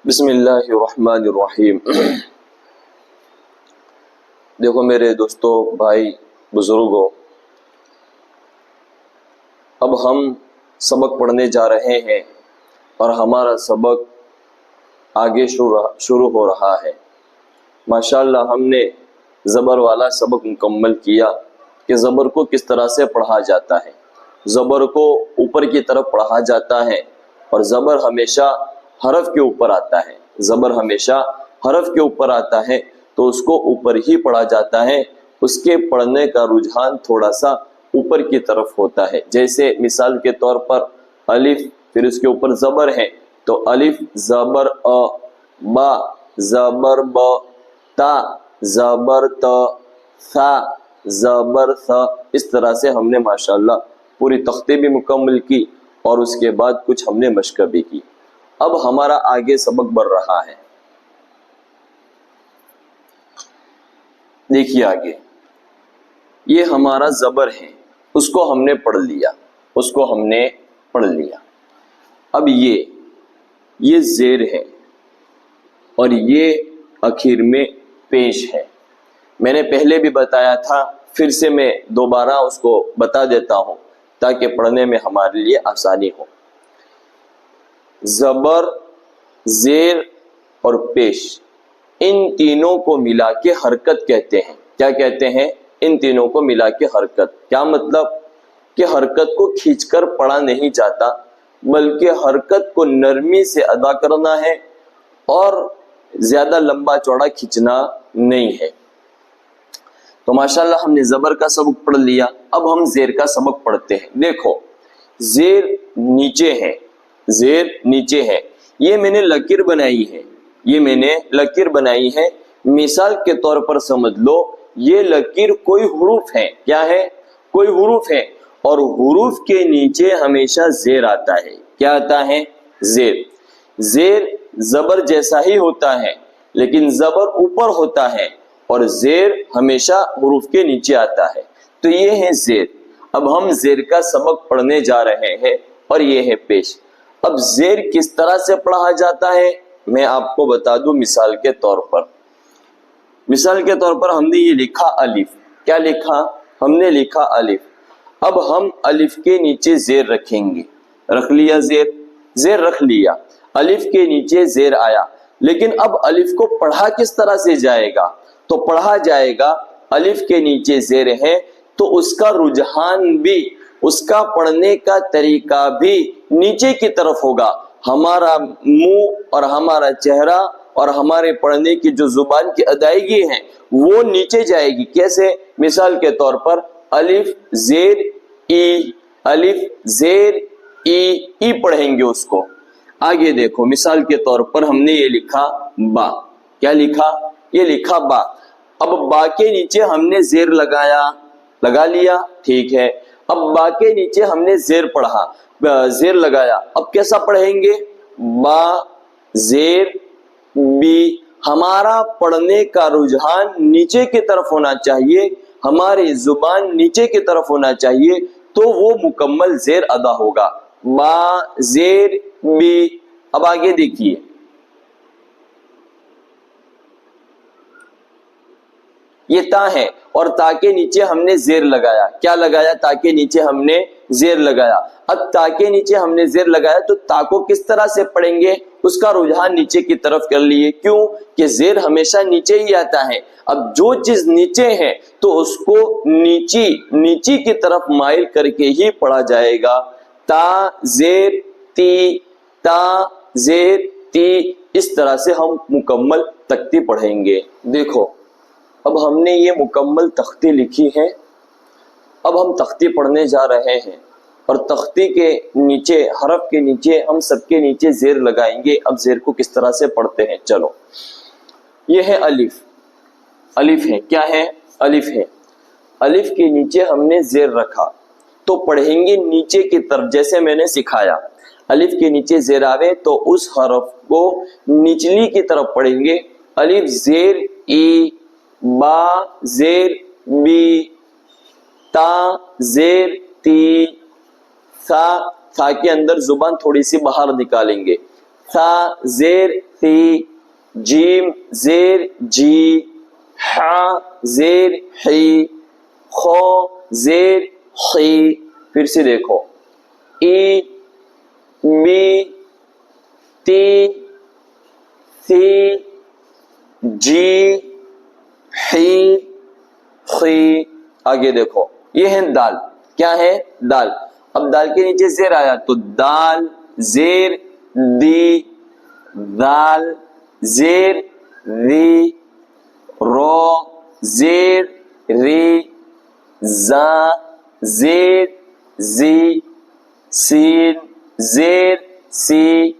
بسم اللہ الرحمن الرحیم۔ دیکھو میرے دوستو، بھائی، بزرگوں، اب ہم سبق پڑھنے جا رہے ہیں اور ہمارا سبق آگے شروع ہو رہا ہے۔ ماشاءاللہ ہم نے زبر والا سبق مکمل کیا کہ زبر کو کس طرح سے پڑھا جاتا ہے۔ زبر کو اوپر کی طرف پڑھا جاتا ہے اور زبر ہمیشہ حرف کے اوپر آتا ہے۔ زبر ہمیشہ حرف کے اوپر آتا ہے تو اس کو اوپر ہی پڑھا جاتا ہے، اس کے پڑھنے کا رجحان تھوڑا سا اوپر کی طرف ہوتا ہے۔ جیسے مثال کے طور پر الف، پھر اس کے اوپر زبر ہے تو الف زبر ا، با زبر ب، تا زبر ت، ثا زبر ث۔ اس طرح سے ہم نے ماشاءاللہ پوری تختی بھی مکمل کی اور اس کے بعد کچھ ہم نے مشق بھی کی۔ اب ہمارا آگے سبق بڑھ رہا ہے۔ دیکھیے آگے، یہ ہمارا زبر ہے، اس کو ہم نے پڑھ لیا، اب یہ زیر ہے اور یہ اخیر میں پیش ہے۔ میں نے پہلے بھی بتایا تھا، پھر سے میں دوبارہ اس کو بتا دیتا ہوں تاکہ پڑھنے میں ہمارے لیے آسانی ہو۔ زبر، زیر اور پیش، ان تینوں کو ملا کے حرکت کہتے ہیں۔ کیا کہتے ہیں؟ ان تینوں کو ملا کے حرکت۔ کیا مطلب؟ کہ حرکت کو کھینچ کر پڑھا نہیں جاتا، بلکہ حرکت کو نرمی سے ادا کرنا ہے اور زیادہ لمبا چوڑا کھینچنا نہیں ہے۔ تو ماشاءاللہ ہم نے زبر کا سبق پڑھ لیا، اب ہم زیر کا سبق پڑھتے ہیں۔ دیکھو، زیر نیچے ہے، یہ میں نے لکیر بنائی ہے، مثال کے طور پر سمجھ لو یہ لکیر کوئی حروف ہے۔ کیا ہے؟ کوئی حروف ہے، اور حروف کے نیچے ہمیشہ زیر آتا ہے۔ کیا آتا ہے؟ زیر زبر جیسا ہی ہوتا ہے لیکن زبر اوپر ہوتا ہے اور زیر ہمیشہ حروف کے نیچے آتا ہے، تو یہ ہے زیر۔ اب ہم زیر کا سبق پڑھنے جا رہے ہیں اور یہ ہے پیش۔ اب زیر کس طرح سے پڑھا جاتا ہے میں آپ کو بتا دوں مثال کے طور پر۔ ہم نے یہ لکھا الف۔ کیا لکھا؟ ہم نے لکھا الف۔ اب ہم الف کے نیچے زیر رکھیں گے۔ رکھ لیا زیر رکھ لیا، الف کے نیچے زیر آیا، لیکن اب الف کو پڑھا کس طرح سے جائے گا؟ تو پڑھا جائے گا، الف کے نیچے زیر ہے تو اس کا رجحان بھی، اس کا پڑھنے کا طریقہ بھی نیچے کی طرف ہوگا۔ ہمارا منہ اور ہمارا چہرہ اور ہمارے پڑھنے کی جو زبان کی ادائیگی ہے وہ نیچے جائے گی۔ کیسے؟ مثال کے طور پر الف زیر ای، الف زیر ای پڑھیں گے اس کو۔ آگے دیکھو، مثال کے طور پر ہم نے یہ لکھا با۔ کیا لکھا؟ یہ لکھا با۔ اب با کے نیچے ہم نے زیر لگا لیا، ٹھیک ہے۔ اب با کے نیچے ہم نے زیر لگایا، اب کیسا پڑھیں گے؟ با زیر بی۔ ہمارا پڑھنے کا رجحان نیچے کی طرف ہونا چاہیے، ہماری زبان نیچے کی طرف ہونا چاہیے تو وہ مکمل زیر ادا ہوگا۔ با زیر بی۔ اب آگے دیکھیے، یہ تا ہے اور تا کے نیچے ہم نے زیر لگایا۔ کیا لگایا؟ تا کے نیچے ہم نے زیر لگایا۔ اب تا کے نیچے ہم نے زیر لگایا تو تا کو کس طرح سے پڑھیں گے؟ اس کا رجحان نیچے کی طرف کر لیے۔ کیوں؟ کہ زیر ہمیشہ نیچے ہی آتا ہے۔ اب جو چیز نیچے ہے تو اس کو نیچی کی طرف مائل کر کے ہی پڑھا جائے گا۔ تا زیر تی، تا زیر تی، اس طرح سے ہم مکمل تختی پڑھیں گے۔ دیکھو، اب ہم نے یہ مکمل تختی لکھی ہے، اب ہم تختی پڑھنے جا رہے ہیں اور تختی کے نیچے، حرف کے نیچے، ہم سب کے نیچے زیر لگائیں گے۔ اب زیر کو کس طرح سے پڑھتے ہیں، چلو۔ یہ ہے الف ہے۔ کیا ہے؟ الف ہے۔ الف کے نیچے ہم نے زیر رکھا تو پڑھیں گے نیچے کی طرف، جیسے میں نے سکھایا۔ الف کے نیچے زیر آوے تو اس حرف کو نچلی کی طرف پڑھیں گے۔ الف زیر ای، با زیر بی، تا زیر تی، ثا کے اندر زبان تھوڑی سی باہر نکالیں گے، ثا زیر ثی جیم زیر جی حا زیر حی خو زیر خی پھر سے دیکھو ای می تی ثی جی حی خی آگے دیکھو یہ ہے دال کیا ہے دال اب دال کے نیچے زیر آیا تو دال زیر دی دال زیر ری رو زیر ری زا زیر زی سین زیر سی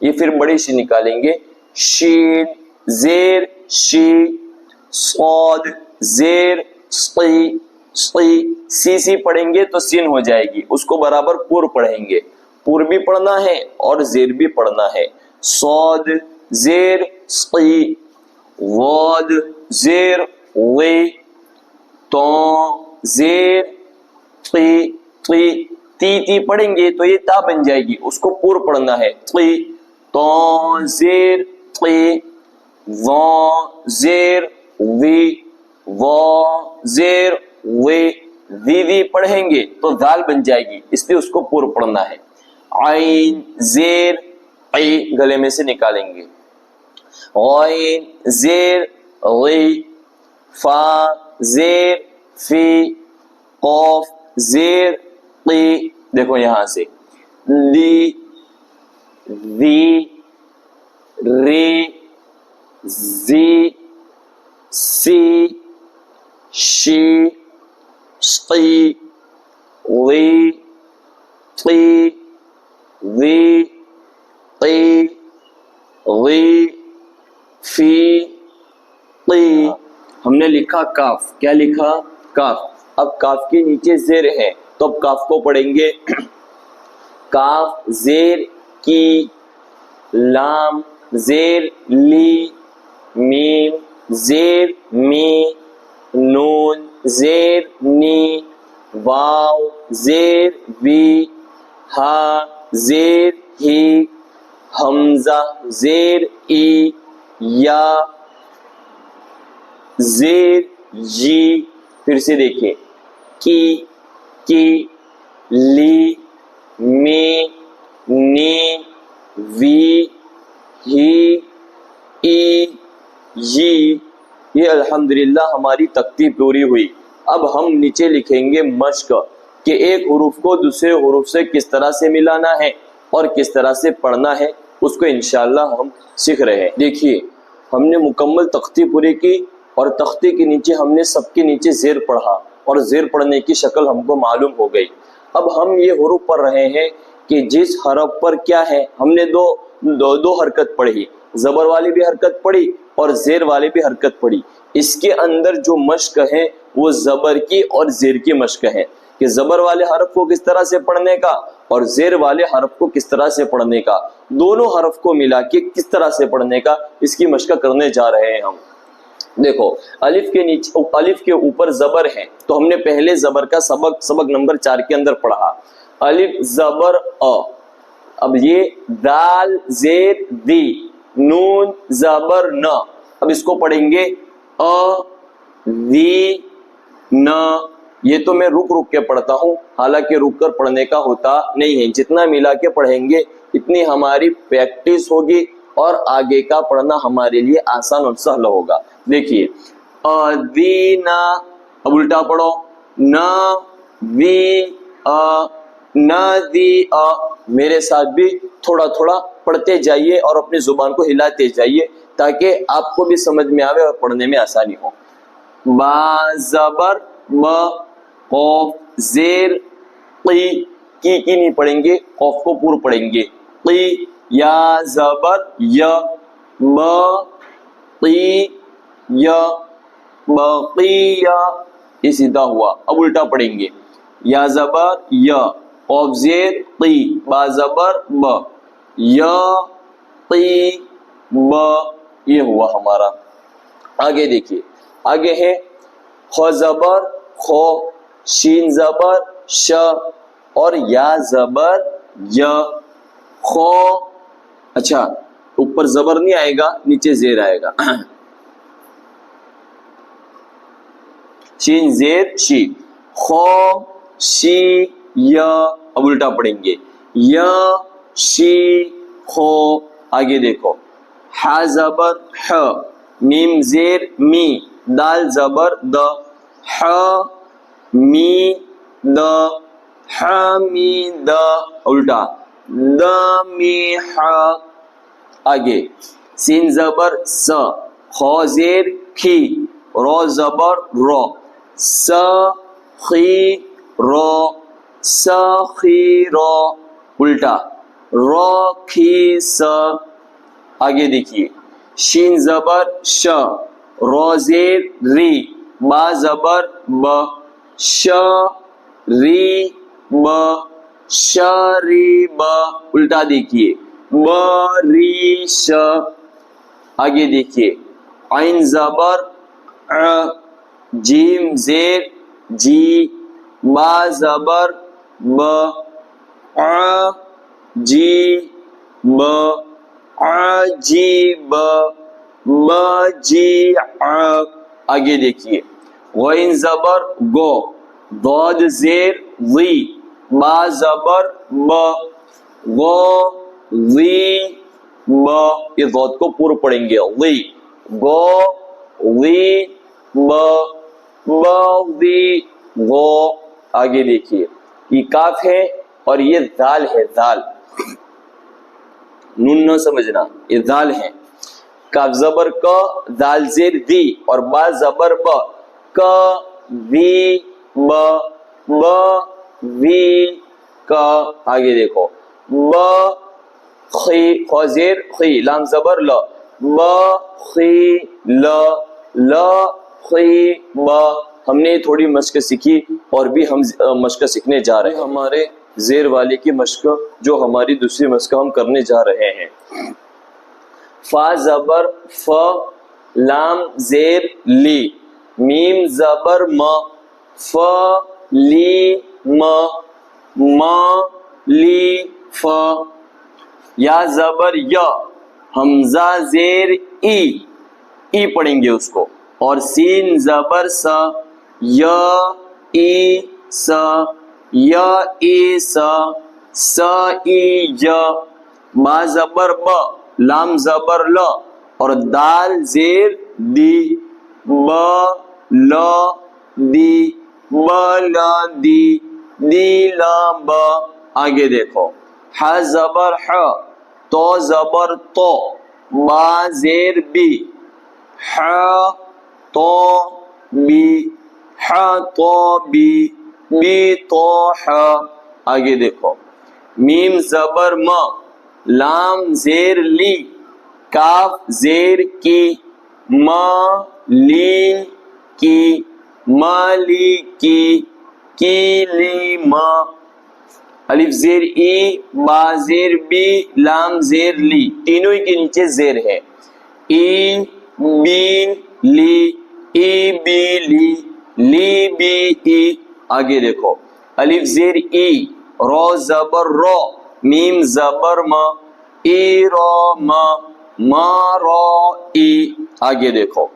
یہ پھر بڑی سی نکالیں گے شین زیر شی صاد زیر صی صی سی سی پڑھیں گے تو سین ہو جائے گی اس کو برابر پور پڑھیں گے پور بھی پڑھنا ہے اور زیر بھی پڑھنا ہے صاد زیر صی واد زیر وی تو زیر تی تی تی تی پڑھیں گے تو یہ تا بن جائے گی اس کو پور پڑھنا ہے تی تو زیر تی وا زیر وی وا زیر وی وی پڑھیں گے تو دال بن جائے گی اس لیے اس کو پور پڑھنا ہے عین زیر عی گلے میں سے نکالیں گے غین زیر غی فا زیر فی قوف زیر قی دیکھو یہاں سے لی ذی ری زی سی شی شی وی قی وی قی وی فی قی ہم نے لکھا کاف کیا لکھا کاف اب کاف کے نیچے زیر ہے تو اب کاف کو پڑھیں گے کاف زیر کی لام زیر لی میم زیر می نون زیر نی واو زیر وی ہا زیر ہی حمزہ زیر ای یا زیر جی پھر سے دیکھیں کی لی می نی وی ہی ای جی یہ الحمدللہ ہماری تختی پوری ہوئی اب ہم نیچے لکھیں گے مشق کہ ایک حروف کو دوسرے حروف سے کس طرح سے ملانا ہے اور کس طرح سے پڑھنا ہے اس کو انشاءاللہ ہم سیکھ رہے ہیں دیکھیے ہم نے مکمل تختی پوری کی اور تختی کے نیچے ہم نے سب کے نیچے زیر پڑھا اور زیر پڑھنے کی شکل ہم کو معلوم ہو گئی اب ہم یہ حروف پڑھ رہے ہیں کہ جس حرف پر کیا ہے ہم نے دو حرکت پڑھی زبر والی بھی حرکت پڑھی اور زیر والی بھی حرکت پڑھی اس کے اندر جو مشق ہے وہ زبر کی اور زیر کی مشق ہے کہ زبر والے حرف کو کس طرح سے پڑھنے کا اور زیر والے حرف کو کس طرح سے پڑھنے کا دونوں حرف کو ملا کے کس طرح سے پڑھنے کا اس کی مشق کرنے جا رہے ہیں ہم دیکھو الف کے نیچے الف کے اوپر زبر ہے تو ہم نے پہلے زبر کا سبق نمبر 4 کے اندر پڑھا الف زبر ا اب یہ دال زیر دی نون زبر ن اب اس کو پڑھیں گے ا وی ن یہ تو میں رک کے پڑھتا ہوں حالانکہ رک کر پڑھنے کا ہوتا نہیں ہے جتنا ملا کے پڑھیں گے اتنی ہماری پریکٹس ہوگی اور آگے کا پڑھنا ہمارے لیے آسان اور سہل ہوگا دیکھیے ادینا اب الٹا پڑھو نا وی ندی میرے ساتھ بھی تھوڑا تھوڑا پڑھتے جائیے اور اپنی زبان کو ہلاتے جائیے تاکہ آپ کو بھی سمجھ میں آوے اور پڑھنے میں آسانی ہو با زبر ب قوف زیر قی کی نہیں پڑھیں گے قوف کو پور پڑھیں گے قی یا زبر یا ب قی یا بقیہ یہ سیدھا ہوا اب الٹا پڑھیں گے یا زبر یا قوف زیر قی با زبر ب یا قی ب یہ ہوا ہمارا آگے دیکھیے آگے ہے خو زبر خو شین زبر ش اور یا زبر یا خو اچھا اوپر زبر نہیں آئے گا, نیچے زیر آئے گا. شین زیر شی, خو شی یا, اب الٹا پڑھیں گے, یا شی خو. آگے دیکھو, ح زبر ح, میم زیر می, دال زبر د, ح می د, ح می د, الٹا د می ح. آگے سین زبر س, خو زیر کھی, رو زبر رو, س خی رو, س خی رو, الٹا رو کھی س. آگے دیکھیے شین زبر ش, رو زیر ری, با زبر ب, ش ری ب, ش ری ب, الٹا دیکھیے ب ری ش. آگے دیکھیے عین زبر ع, جیم زیر جی, با زبر ب, ع جی ب, جی ب, ب جی ع. آگے دیکھیے غین زبر گو, ضاد زیر ضی, با زبر ب, غو ضی ب. یہ ضاد کو پورا پڑھیں گے, ضی گو ضی ب, ب ضی غو. آگے دیکھیے یہ کاف ہے اور یہ ذال ہے, ذال, نون نہ سمجھنا, یہ ذال ہے. کاف زبر کا, ذال زیر دی اور با زبر ب, کا وی ب, ب وی کا. آگے دیکھو ب خی, خو زیر خی, لام زبر ل, ب خی ل, ل خی ب. ہم نے تھوڑی مشق سیکھی اور بھی ہم مشق سیکھنے جا رہے ہیں. ہمارے زیر والے کی مشق جو ہماری دوسری مشق ہم کرنے جا رہے ہیں. فا زبر ف, لام زیر لی, میم زبر م, ف لی م, م لی ف. یا زبر یا, حمزہ زیر ای, ای پڑھیں گے اس کو, اور سین زبر سا, یا ای سا, یا ای سا, سا ای یا. با زبر ب, لام زبر ل اور دال زیر دی, ب ل دی, ب ل دی, دی ل ب. آگے دیکھو ح زبر ح, تو زبر تو, با زیر بی, ح تو بی, ح تو بی, بی تو ح. آگے دیکھو میم زبر م, لام زیر لی, کاف زیر کی, ما لی کی, ما لی کی لی ما. الف زیر ای, با زیر بی, لام زیر لی, تینوں کے نیچے زیر ہے, ای بی لی, ای بی لی, لی بی ای. آگے دیکھو الف زیر ای, رو زبر رو, میم زبر ما, ای رو ما, ما رو ای. آگے دیکھو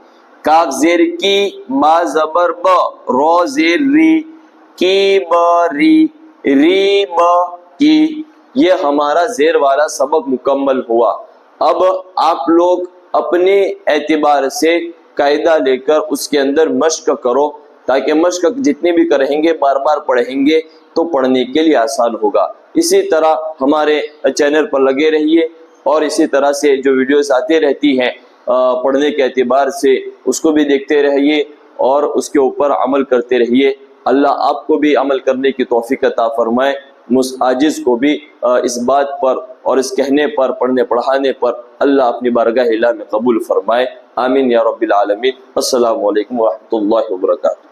کاف زیر کی, با زبر ب, رو زیر ری, کی ب ری, ری ب کی. یہ ہمارا زیر والا سبق مکمل ہوا. اب آپ لوگ اپنے اعتبار سے قاعدہ لے کر اس کے اندر مشق کرو, تاکہ مشق جتنے بھی کریں گے بار بار پڑھیں گے تو پڑھنے کے لیے آسان ہوگا. اسی طرح ہمارے چینل پر لگے رہیے اور اسی طرح سے جو ویڈیوز آتی رہتی ہیں پڑھنے کے اعتبار سے اس کو بھی دیکھتے رہیے اور اس کے اوپر عمل کرتے رہیے. اللہ آپ کو بھی عمل کرنے کی توفیق عطا فرمائے, عاجز کو بھی اس بات پر اور اس کہنے پر, پڑھنے پڑھانے پر اللہ اپنی بارگاہ الہ میں قبول فرمائے. آمین یا رب العالمین. السلام علیکم ورحمۃ اللہ وبرکاتہ.